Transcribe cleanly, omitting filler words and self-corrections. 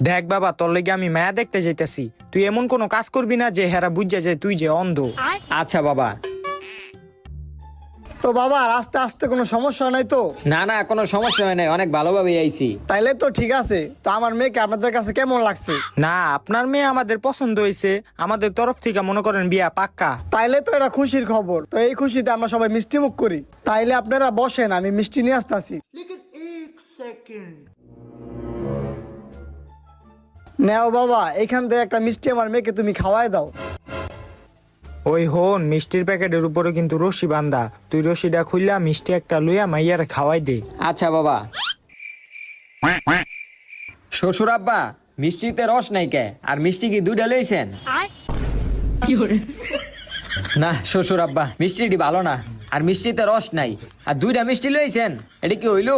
দেখ বাবা, তোর লেগে আমি মায়া দেখতে যাইতেছি, তুই এমন কোনো কাজ করবি না যে হেরা বুঝা যায় তুই যে অন্ধ। আচ্ছা বাবা। তো বাবা আস্তে আস্তে কোনো সমস্যা নাই তো? না না, কোনো সমস্যা হয় নাই, অনেক ভালোভাবে আইছি। তাইলে তো ঠিক আছে। তো আমার মেয়েকে আপনাদের কাছে কেমন লাগছে? না, আপনার মেয়ে আমাদের পছন্দ হয়েছে, আমাদের তরফ থেকে মনে করেন বিয়া পাক্কা। তাইলে তো এটা খুশির খবর। তো এই খুশিতে আমরা সবাই মিষ্টি মুখ করি। তাইলে আপনারা বসেন, আমি মিষ্টি নিয়ে আসতেছি। নেও বাবা, এখান থেকে একটা মিষ্টি আমার মেয়েকে তুমি খাওয়াই দাও। ওই হন, মিষ্টির প্যাকেটের উপরে কিন্তু রশি বান্ধা, তুই রশিটা খুললা মিষ্টি একটা লইয়া মাইয়ারে খাওয়াই দে। আচ্ছা বাবা। শ্বশুর আব্বা, মিষ্টিতে রস নাই কে? আর মিষ্টি কি দুইটা লইছেন? না শ্বশুর আব্বা, মিষ্টিটি ভালো না, আর মিষ্টিতে রস নাই, আর দুইটা মিষ্টি লইছেন, এটা কি হইলো?